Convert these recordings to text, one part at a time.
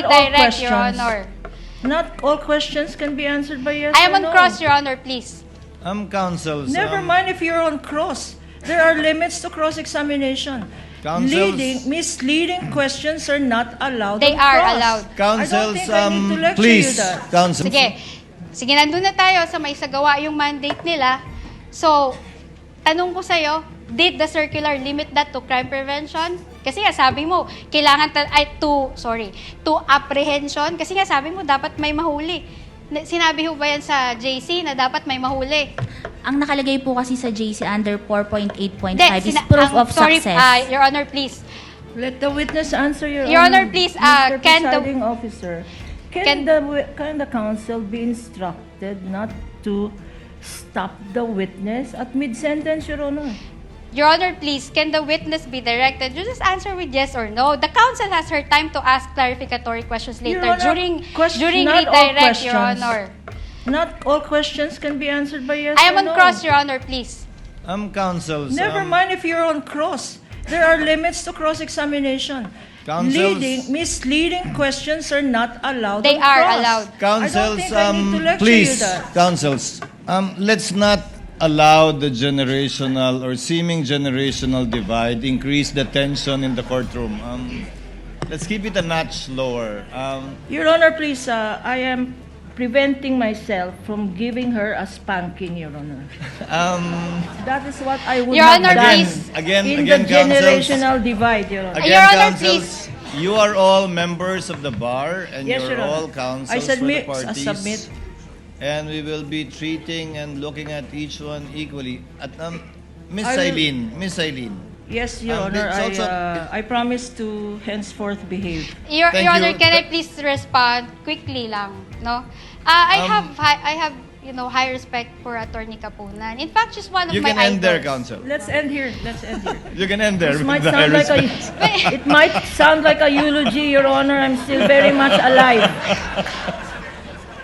Not all redirect, Your questions. Honor. Not all questions can be answered by yes I am or on no. cross, Your Honor, please. Counsels. Never mind if you're on cross. There are limits to cross-examination. Counsels. Misleading questions are not allowed They on are cross. allowed. Counsels, I don't think I need to lecture please. you that. Counsels. Sige, nandun na tayo sa may sagawa yung mandate nila. So, tanong ko sa'yo, did the circular limit that to crime prevention? Kasi nga sabi mo, kailangan to apprehension. Kasi nga sabi mo, dapat may mahuli. Sinabi ho ba yan sa JC na dapat may mahuli? Ang nakalagay po kasi sa JC under 4.8.5 Hindi, is proof of sorry, success. Your Honor, please. Let the witness answer, Your Honor, please, Mr. can the- Presiding Officer, can- can the counsel be instructed not to stop the witness at mid-sentence, Your Honor? Your Honor, please, can the witness be directed? You just answer with yes or no. The counsel has her time to ask clarificatory questions later Your Honor, during not all redirect, Your questions. Honor. Not all questions can be answered by yes I am or on no. cross, Your Honor, please. Counsels. Never mind if you're on cross. There are limits to cross-examination. Counsels. Misleading questions are not allowed They on are cross. allowed. Counsels, I don't think I need to lecture please. you that. Counsels, let's not allow the generational or seeming generational divide increase the tension in the courtroom. Let's keep it a notch lower. Your Honor, please, I am preventing myself from giving her a spanking, Your Honor. That is what I would Your have Honor, done please. Again, in again, the counsels. generational divide, Your Honor. Again, Your Honor, counsels, you are all members of the bar and Yes, you're Your Honor. all counsels I submit, for the parties. submit. And we will be treating and looking at each one equally. At Miss I will- Eileen. Yes, Your Honor, it's also- I promise to henceforth behave. Your Thank Honor, you. can I please respond quickly lang, no? I have high respect for Attorney Kapunan. In fact, she's one of You my can end there, idols. counsel. Let's end here. Let's end here. You can end there. This with might the sound like respect. it might sound like a eulogy, Your Honor. I'm still very much alive.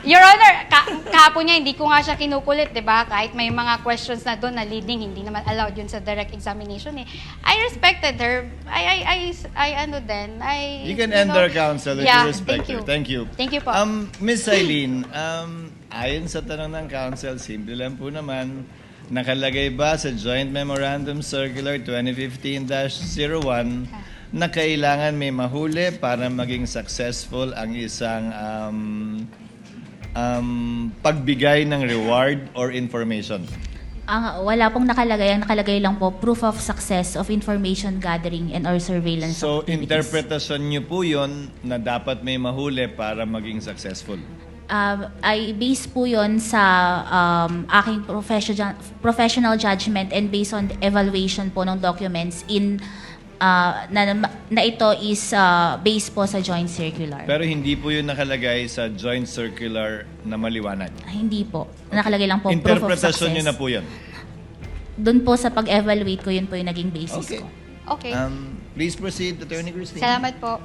Your Honor, kahapon niya, hindi ko nga siya kinukulit, di ba? Kahit may mga questions na doon na leading, hindi naman allowed yun sa direct examination eh. I respected her. You can end there, counsel, if you respect her. Thank you. Thank you po. Miss Eileen, ayon sa tanong ng counsel, simple lang po naman, nakalagay ba sa Joint Memorandum Circular 2015-01 na kailangan may mahuli para maging successful ang isang pagbigay ng reward or information? Wala pong nakalagay. Ang nakalagay lang po, proof of success of information gathering and or surveillance So, activities. interpretasyon niyo po yun na dapat may mahuli para maging successful? I base po yon sa aking professional judgment and based on the evaluation po ng documents na ito is based po sa joint circular. Pero hindi po yun nakalagay sa joint circular na maliwanag. Hindi po. Nakalagay lang po proof of success. Interpretasyon nyo na po yun. Doon po sa pag-evaluate ko, yun po yung naging basis Okay. ko. Okay. Please proceed, Attorney Christine. Salamat po.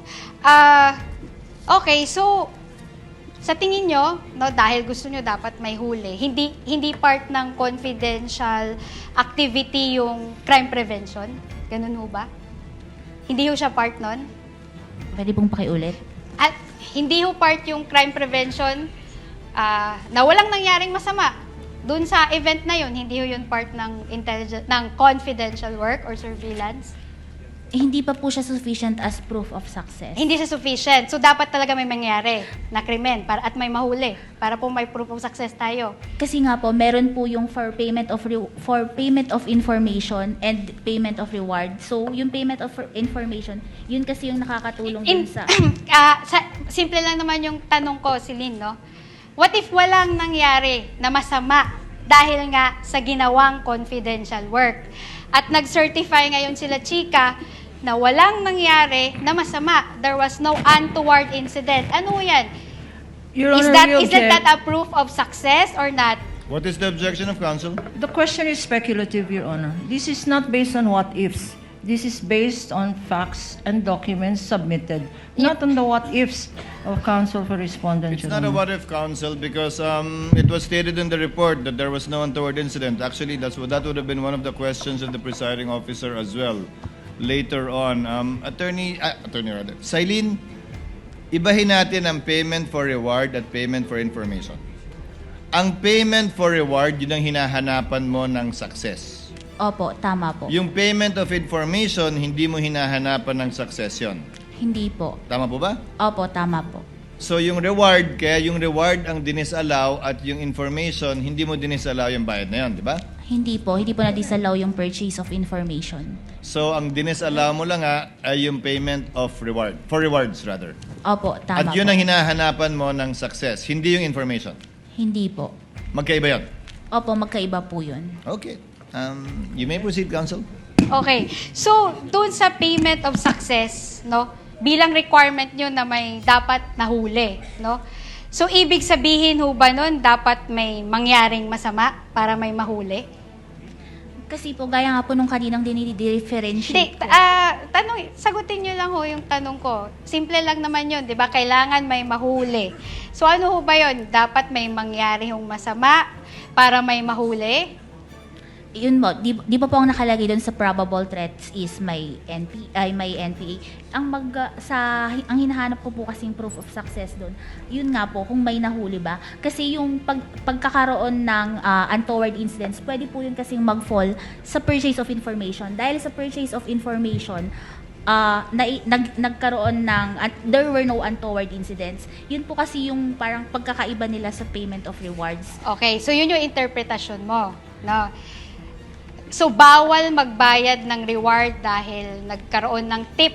Okay, so sa tingin nyo, no, dahil gusto nyo dapat may huli, hindi part ng confidential activity yung crime prevention? Ganun ho ba? Hindi ho siya part nun? Pwede pong pakiulit? At hindi ho part yung crime prevention na walang nangyaring masama. Doon sa event na yun, hindi ho yun part ng confidential work or surveillance? Hindi pa po siya sufficient as proof of success. Hindi siya sufficient. So, dapat talaga may mangyari na krimen at may mahuli para po may proof of success tayo. Kasi nga po, meron po yung for payment of information and payment of reward. So, yung payment of information, yun kasi yung nakakatulong dun sa... Simple lang naman yung tanong ko, Celine, no? What if walang nangyari na masama dahil nga sa ginawang confidential work? At nag-certify ngayon sila, Chika, na walang nangyari na masama. There was no untoward incident. Ano yan? Your Is Honor, we isn't object. that a proof of success or not? What is the objection of counsel? The question is speculative, Your Honor. This is not based on what ifs. This is based on facts and documents submitted, not on the what ifs of counsel for respondent. It's Your not a Honor. what-if counsel because it was stated in the report that there was no untoward incident. Actually, that would have been one of the questions of the presiding officer as well later on. Attorney Silene, Ibahin natin ang payment for reward at payment for information. Ang payment for reward, yun ang hinahanapan mo ng success. Opo, tama po. Yung payment of information, hindi mo hinahanapan ng success yun. Hindi po. Tama po ba? Opo, tama po. So yung reward, kaya yung reward ang dinisallow at yung information, hindi mo dinisallow yung bayad na yun, di ba? Hindi po na-disallow yung purchase of information. So ang dinisallow mo lang ay yung payment of reward, for rewards rather. Opo, tama At yun po. ang hinahanapan mo ng success, hindi yung information. Hindi po. Magkaiba yun. Opo, magkaiba po yun. Okay. You may proceed, counsel. Okay. So, doon sa payment of success, no? Bilang requirement nyo na may dapat nahuli, no? So, ibig sabihin ho ba nun, dapat may mangyaring masama para may mahuli? Kasi po, gaya nga po nung kaninang Hindi, dinidifferentiate po. sagutin nyo lang ho yung tanong ko. Simple lang naman yun, di ba? Kailangan may mahuli. So, ano ho ba yun? Dapat may mangyari hong masama para may mahuli? Yun mo, di ba po ang nakalagay doon sa probable threats is may NPA. Ang hinahanap ko po kasing proof of success doon, yun nga po, kung may nahuli ba. Kasi yung pagkakaroon ng untoward incidents, pwede po yun kasing mag-fall sa purchase of information. Dahil sa purchase of information, nagkaroon ng, there were no untoward incidents. Yun po kasi yung parang pagkakaiba nila sa payment of rewards. Okay, so yun yung interpretasyon mo, no? So, bawal magbayad ng reward dahil nagkaroon ng tip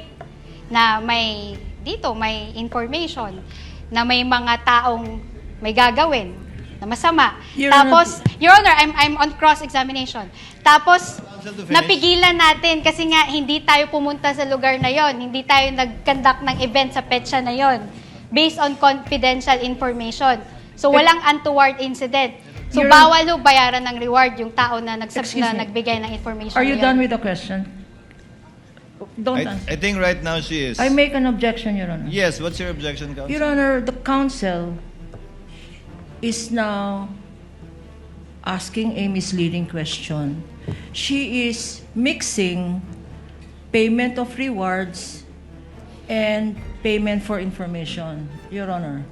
na may information, na may mga taong may gagawin na masama. Your Tapos, Your Honor, I'm on cross-examination. Tapos, Counsel to finish. napigilan natin kasi nga hindi tayo pumunta sa lugar na yon, hindi tayo nag-conduct ng event sa petsa na yon based on confidential information. So, walang untoward incident. So, Your- bawal ho bayaran ng reward yung tao na, Excuse me. nagbigay ng information Are you na yun. done with the question? Don't answer. I think right now she is. I make an objection, Your Honor. Yes, what's your objection, counsel? Your Honor, the counsel is now asking a misleading question. She is mixing payment of rewards and payment for information, Your Honor.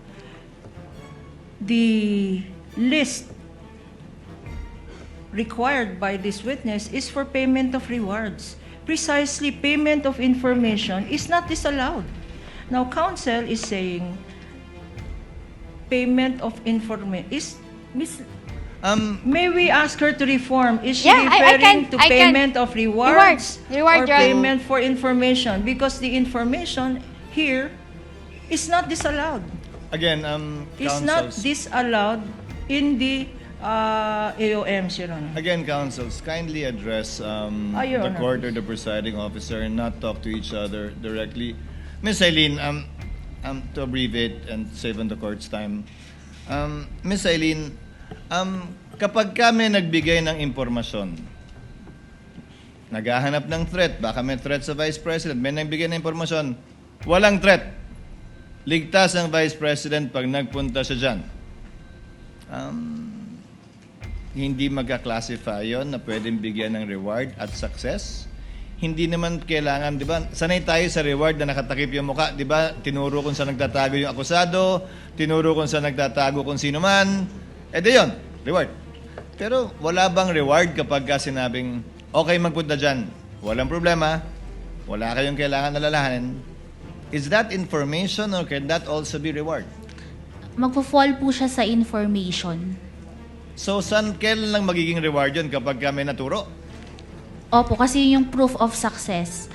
The list required by this witness is for payment of rewards. Precisely, payment of information is not disallowed. Now, counsel is saying payment of information is may we ask her to reform? Is she Yeah, I referring to can. payment of rewards Reward, or Your Honor. payment for information? Because the information here is not disallowed. Again, It's not counsels. disallowed in the AOMs, Your Honor. Again, counsels, kindly address Your the Honor. court or the presiding officer and not talk to each other directly. Miss Eileen, to abbreviate and save on the court's time, Miss Eileen, kapag kami nagbigay ng impormasyon, naghahanap ng threat, baka may threat sa Vice President, may nagbigay ng impormasyon, walang threat. Ligtas ang Vice President pag nagpunta siya dyan. Hindi magka-classify yon na pwedeng bigyan ng reward at success. Hindi naman kailangan, di ba? Sanay tayo sa reward na nakatakip yung mukha, di ba? Tinuro kung saan nagtatago yung akusado, tinuro kung saan nagtatago kung sino man. Di yun, reward. Pero wala bang reward kapag ka sinabing, okay, magpunta dyan, walang problema, wala kayong kailangan alalahanin. Is that information or can that also be reward? Magpo-fall po siya sa information. So, kailan lang magiging reward yun kapag kami naturo? Opo, kasi yun yung proof of success.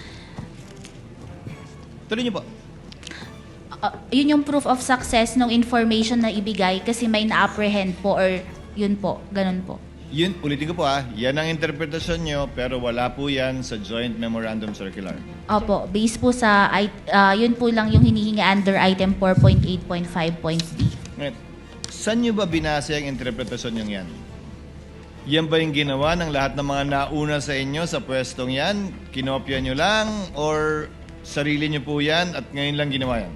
Tuloy niyo po. Yun yung proof of success ng information na ibigay kasi may na-apprehend po or yun po, ganun po. Yun, ulitin ko po yan ang interpretasyon nyo, pero wala po yan sa Joint Memorandum Circular. Opo, based po sa, yun po lang yung hinihingi under item 4.8.5.d. Ngayon, saan nyo ba binase ang interpretasyon nyo yan? Yan ba yung ginawa ng lahat ng mga nauna sa inyo sa pwestong yan? Kinopya nyo lang? Or sarili nyo po yan at ngayon lang ginawa yan?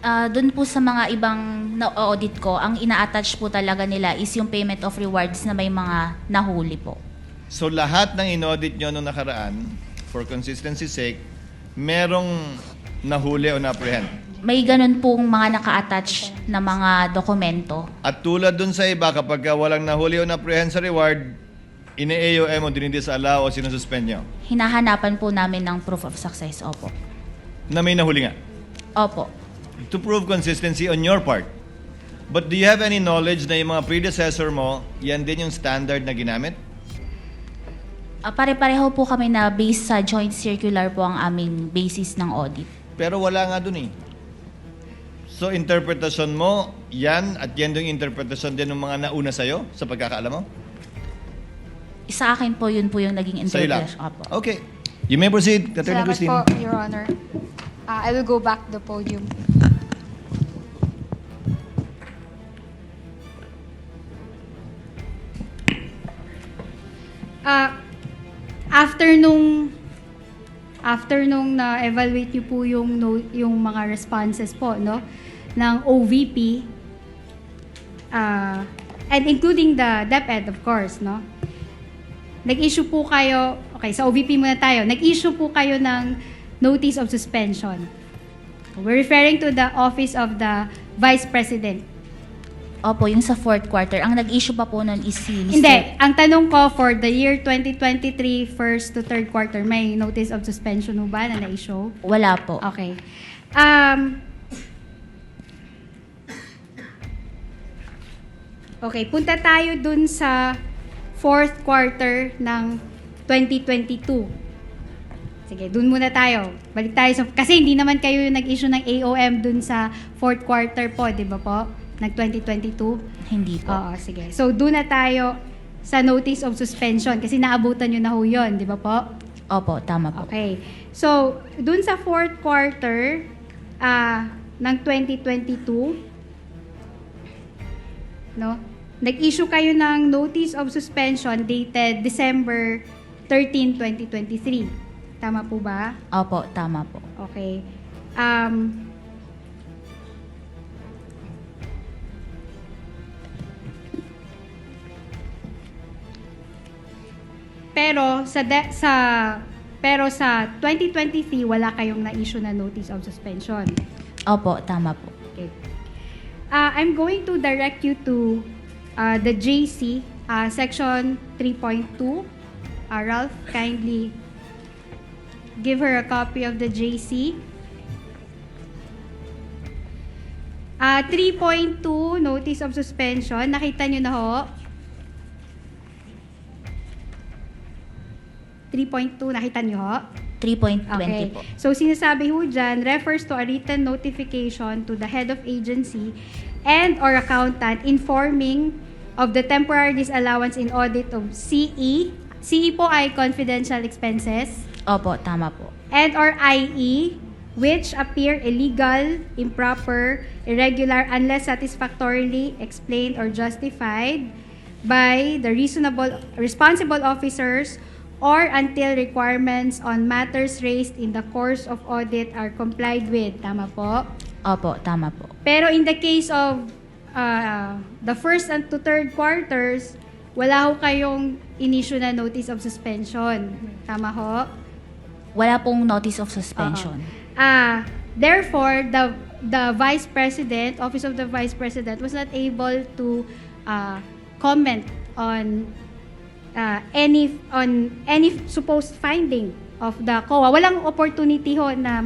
Doon po sa mga ibang na-audit ko, ang ina-attach po talaga nila is yung payment of rewards na may mga nahuli po. So lahat ng in-audit nyo nung nakaraan, for consistency sake, merong nahuli o na-apprehend? may ganun pong mga naka-attach na mga dokumento. At tulad dun sa iba, kapag walang nahuli o na-apprehend sa reward, ine-AOM o dinidisallow o sinususpend nyo. Hinahanapan po namin ng proof of success. Opo. Na may nahuli nga. Opo. To prove consistency on your part. But do you have any knowledge na yung mga predecessor mo, yan din yung standard na ginamit? Pare-pareho po kami na based sa joint circular po ang aming basis ng audit. Pero wala nga dun eh. So, interpretasyon mo, yan at yan yung interpretasyon din ng mga nauna sa'yo sa pagkakaalam mo? Sa akin po, yun po yung naging Sa'yo lang? interpretation. Opo. Okay. You may proceed, Attorney Salamat Christine. po, Your Honor. I will go back to the podium. After nung na-evaluate niyo po yung mga responses po, no, ng OVP, and including the DepEd, of course, no, nag-issue po kayo, okay, sa OVP muna tayo, nag-issue po kayo ng notice of suspension. We're referring to the Office of the Vice President. Opo, yung sa fourth quarter. Ang nag-issue pa po nun is si Mr. Hindi, ang tanong ko for the year 2023, first to third quarter, may notice of suspension mo ba na na-issue? Wala po. Okay. Okay, punta tayo dun sa fourth quarter ng 2022. Sige, dun muna tayo. Balik tayo sa... Kasi hindi naman kayo yung nag-issue ng AOM dun sa fourth quarter po, di ba po? Ng 2022? Hindi po. Oo, sige. So, dun na tayo sa notice of suspension kasi naabutan nyo na ho yun, di ba po? Opo, tama po. Okay. So, dun sa fourth quarter ng 2022, no? Nag-issue kayo ng notice of suspension dated December 13, 2023. Tama po ba? Opo, tama po. Okay. Pero sa 2023 wala kayong na-issue na notice of suspension. Opo, tama po. Okay. I'm going to direct you to the JC section 3.2. Ralph, kindly give her a copy of the JC. 3.2 notice of suspension. Nakita nyo na ho? 3.2, nakita nyo ho? 3.20 po. So, sinasabi ho dyan, refers to a written notification to the head of agency and or accountant informing of the temporary disallowance in audit of CE. CE po ay confidential expenses. Opo, tama po. And or IE, which appear illegal, improper, irregular, unless satisfactorily explained or justified by the responsible officers or until requirements on matters raised in the course of audit are complied with. Tama po? Opo, tama po. Pero in the case of the first and to third quarters, wala ho kayong in-issue na notice of suspension. Tama ho? Wala pong notice of suspension. Therefore, the Vice President, Office of the Vice President, was not able to comment on any supposed finding of the COA. Walang opportunity ho na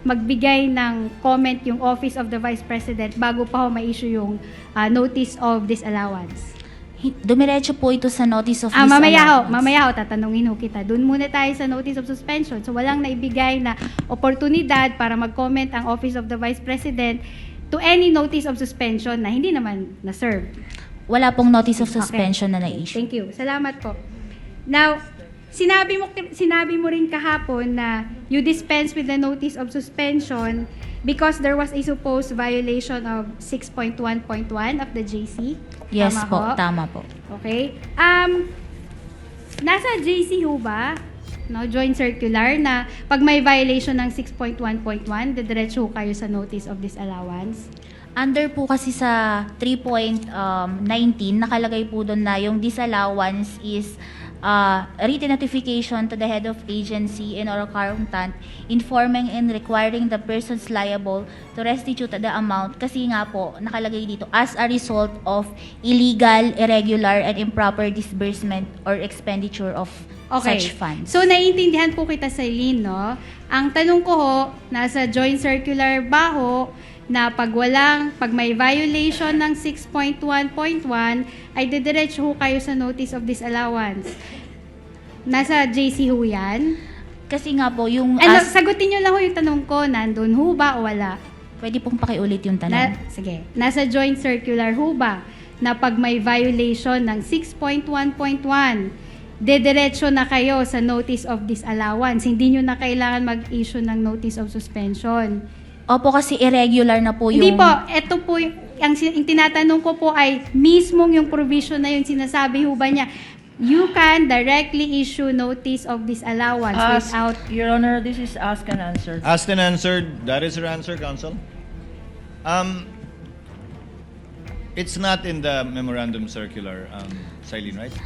magbigay ng comment yung Office of the Vice President bago pa ho ma-issue yung notice of disallowance. Dumiretso po ito sa notice of disallowance. Mamaya ho, tatanungin ho kita. Doon muna tayo sa notice of suspension. So, walang naibigay na oportunidad para mag-comment ang Office of the Vice President to any notice of suspension na hindi naman na-serve. Wala pong notice of suspension na na-issue. Thank you. Salamat po. Now, sinabi mo rin kahapon na you dispense with the notice of suspension because there was a supposed violation of 6.1.1 of the JC. Yes Tama po, ho? tama po. Okay. Nasa JC ho ba, no, joint circular, na pag may violation ng 6.1.1, didiretso kayo sa notice of disallowance? Under po kasi sa 3.19, nakalagay po doon na yung disallowance is written notification to the head of agency and or accountant informing and requiring the persons liable to restitute the amount kasi nga po nakalagay dito as a result of illegal, irregular, and improper disbursement or expenditure of such funds. So, naiintindihan po kita, Celine, no? Ang tanong ko ho, nasa joint circular ba ho, na pag may violation ng 6.1.1, ay didiretso ho kayo sa notice of disallowance. Nasa JC ho yan? Kasi nga po, yung... Sagutin nyo lang ho yung tanong ko, nandun ho ba o wala? pwede pong pakiulit yung tanong. Sige. Nasa joint circular ho ba na pag may violation ng 6.1.1, dediretso na kayo sa notice of disallowance. Hindi nyo na kailangan mag-issue ng notice of suspension. Opo, kasi irregular na po yung... Hindi po. Ito po, yung tinatanong ko po ay mismong yung provision na yun, sinasabi ho ba niya, you can directly issue notice of disallowance without... Your Honor, this is asked and answered. Asked and answered. That is your answer, Counsel. It's not in the memorandum circular, Silene, right?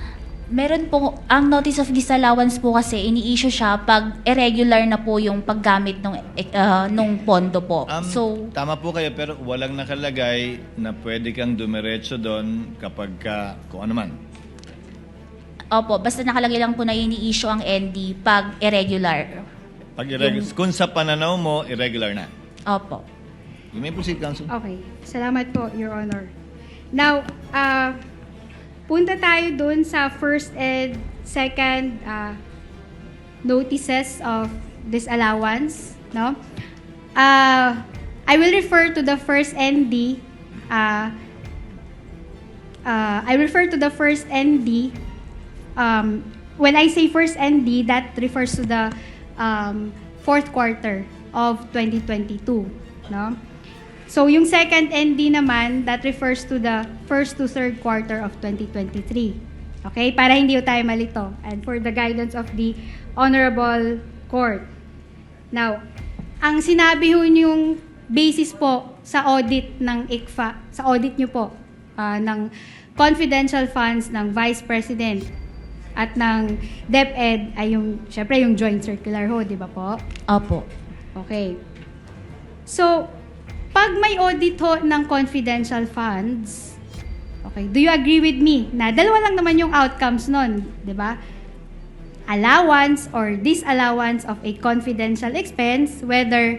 Meron po, ang notice of disallowance po kasi ini-issue siya pag irregular na po yung paggamit nung pondo po. So, Tama po kayo, pero walang nakalagay na pwede kang dumiretso doon kapag kung ano man. opo, basta nakalagay lang po na ini-issue ang ND pag irregular. Pag kung sa pananaw mo, irregular na. Opo. You may proceed, Counsel. Okay. Salamat po, Your Honor. Now, punta tayo dun sa first and second notices of disallowance, no? I will refer to the first ND. I refer to the first ND. When I say first ND, that refers to the fourth quarter of 2022, no? So, yung second ND naman, that refers to the first to third quarter of 2023. Okay? Para hindi tayo malito. And for the guidance of the Honorable Court. Now, ang sinabi ho yung basis po sa audit ng ICFA, sa audit nyo po, ng confidential funds ng Vice President at ng DepEd ay yung, syempre yung joint circular ho, di ba po? Opo. Okay. So, pag may audit ho ng confidential funds, okay, do you agree with me na dalawa lang naman yung outcomes nun, di ba? Allowance or disallowance of a confidential expense, whether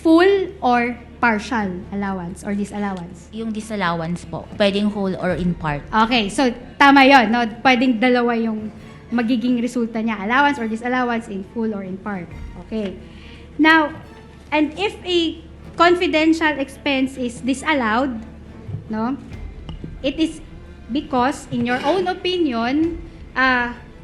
full or partial allowance or disallowance. Yung disallowance po, pwedeng whole or in part. Okay, so tama yon, no? Pwedeng dalawa yung magiging resulta niya, allowance or disallowance in full or in part. Okay. Now, and if a confidential expense is disallowed, no, it is because, in your own opinion,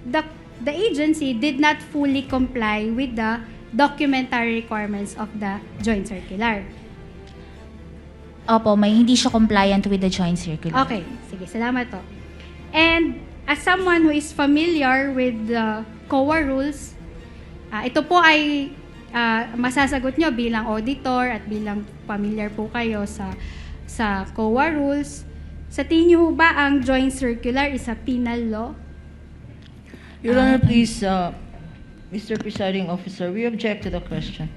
the agency did not fully comply with the documentary requirements of the joint circular. Opo, hindi siya compliant with the joint circular. Okay, sige, salamat to. And as someone who is familiar with the COA rules, ito po ay masasagot nyo bilang auditor at bilang familiar po kayo sa COA rules. Sa tingin nyo ba ang joint circular is a penal law? Your Honor, please, Mr. Presiding Officer, we object to the question.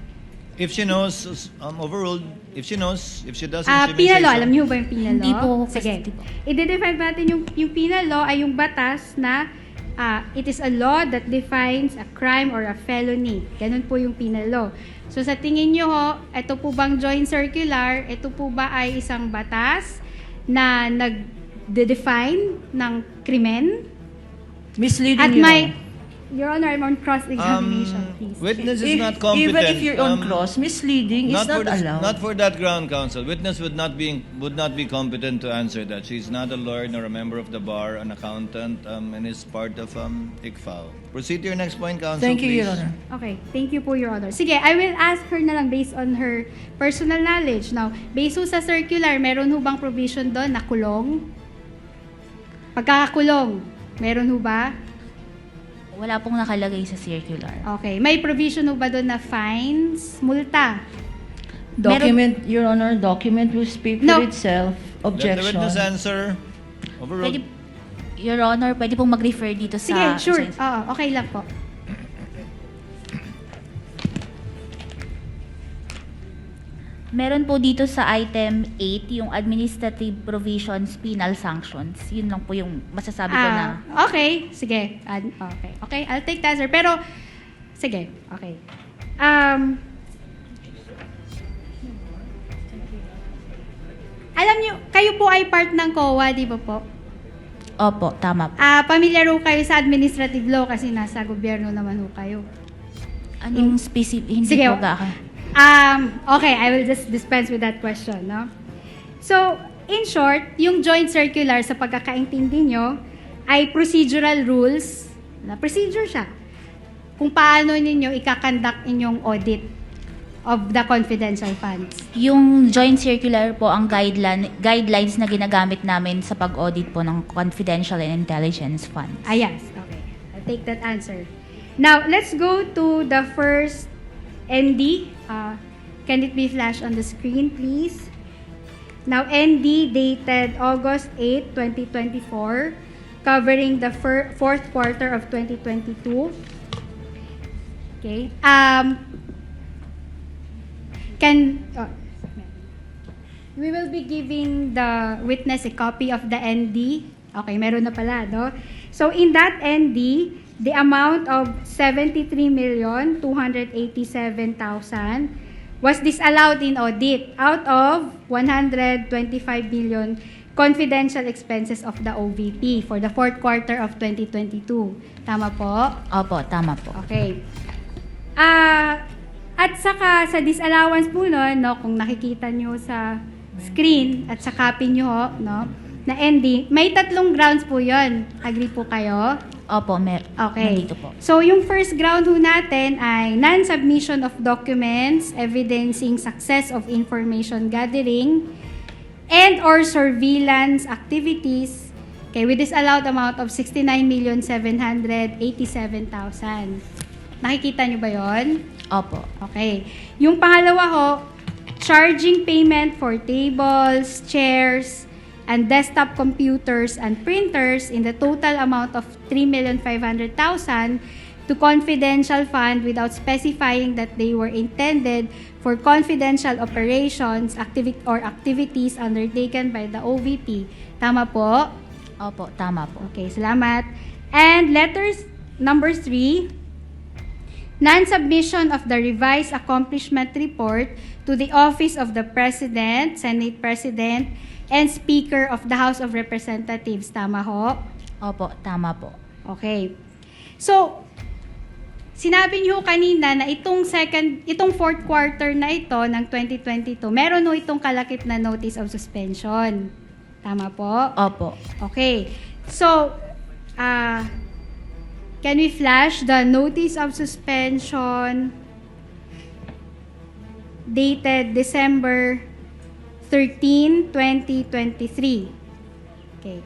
If she knows, overruled. If she knows, if she doesn't, she may Penal say law, so. alam niyo ba yung penal law? Hindi po. Sige. Hindi po. I-define natin yung penal law ay yung batas na it is a law that defines a crime or a felony. Ganun po yung penal law. So sa tingin nyo ho, ito po bang joint circular, ito po ba ay isang batas na nag-define ng krimen? Misleading, At Your may, Honor. Your Honor, I'm on cross-examination, please. Witness is not competent. Even if you're on cross, misleading is not allowed. Not for that ground, Counsel. Witness would not be competent to answer that. She's not a lawyer nor a member of the bar, an accountant, and is part of ICFAO. Proceed to your next point, Counsel. Thank you, please. Your Honor. Okay, thank you po, Your Honor. Sige, I will ask her na lang based on her personal knowledge. Now, based ho sa circular, meron ho bang provision doon na kulong? Pagkakakulong, meron ho ba? Wala pong nakalagay sa circular. Okay, may provision ho ba doon na fines, multa? Document, Your Honor, document will speak No. for itself. Let the Objection. witness answer. Overruled. Pwede, Your Honor, pwede pong mag-refer dito sa... Sige, sure. Oo, okay lang po. Meron po dito sa item 8, yung administrative provisions, penal sanctions. Yun lang po yung masasabi ko na... Okay, sige. Okay, I'll take that, sir. Pero, sige, okay. Alam niyo, kayo po ay part ng COA, di ba po? Opo, tama po. Pamilyar ho kayo sa administrative law kasi nasa gobyerno naman ho kayo. Anong specific? Hindi Sige, po ga. okay, I will just dispense with that question, no? So, in short, yung joint circular sa pagkakaintindi nyo ay procedural rules, na procedure siya, kung paano ninyo ikakandak inyong audit of the confidential funds. Yung joint circular po ang guidelines na ginagamit namin sa pag-audit po ng confidential and intelligence funds. Yes, okay. I'll take that answer. Now, let's go to the first ND. Can it be flashed on the screen, please? Now, ND dated August 8, 2024, covering the fourth quarter of 2022. Okay. We will be giving the witness a copy of the ND. Okay, meron na pala, no? So, in that ND, the amount of 73,287,000 was disallowed in audit out of 125 million confidential expenses of the OVP for the fourth quarter of 2022. Tama po? Opo, tama po. Okay. At saka sa disallowance po nun, no, kung nakikita nyo sa screen at sa copy nyo, no, na ND, may 3 grounds po yon. Agree po kayo? Opo, Okay. nandito po. So, yung first ground ho natin ay non-submission of documents evidencing success of information gathering and or surveillance activities, okay, with disallowed amount of 69,787,000. Nakikita nyo ba yon? Opo. Okay. Yung pangalawa ho, charging payment for tables, chairs, and desktop computers and printers in the total amount of 3,500,000 to confidential fund without specifying that they were intended for confidential operations, activities undertaken by the OVP. Tama po? Opo, tama po. Okay, salamat. And letters number 3, non-submission of the revised accomplishment report to the Office of the President, Senate President, and Speaker of the House of Representatives. Tama ho? Opo, tama po. Okay. So, sinabi niyo kanina na itong fourth quarter na ito ng 2022, meron ho itong kalakip na notice of suspension. Tama po? Opo. Okay. So, can we flash the notice of suspension dated December 13, 2023? Okay.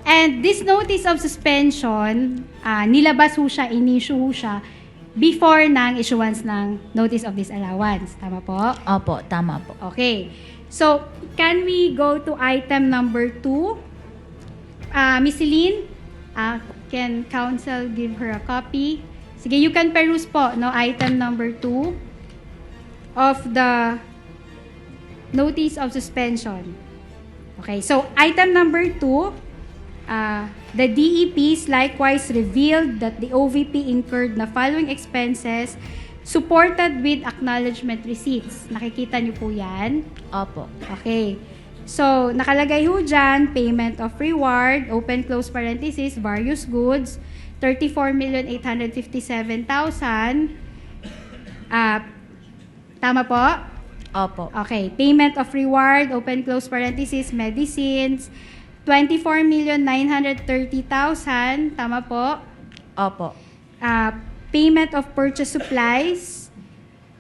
And this notice of suspension, nilabas ho siya, in-issue ho siya before ng issuance ng notice of disallowance. Tama po? Opo, tama po. Okay. So, can we go to item number 2? Miss Celine, can counsel give her a copy? Sige, you can peruse po, no, item number 2 of the notice of suspension. Okay, so item number 2, the DEPs likewise revealed that the OVP incurred na following expenses supported with acknowledgement receipts. Nakikita niyo po yan? Opo. Okay. So, nakalagay ho dyan, payment of reward, open close parenthesis, various goods, 34,857,000. Tama po? Opo. Okay. Payment of reward, open close parenthesis, medicines, 24,930,000. Tama po? Opo. Payment of purchase supplies,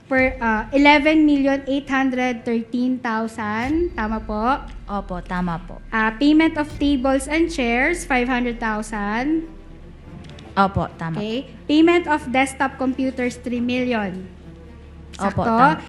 for 11,813,000. Tama po? Opo, tama po. Payment of tables and chairs, 500,000. Opo, tama. Okay. Payment of desktop computers, 3 million. Opo, Sakto? tama.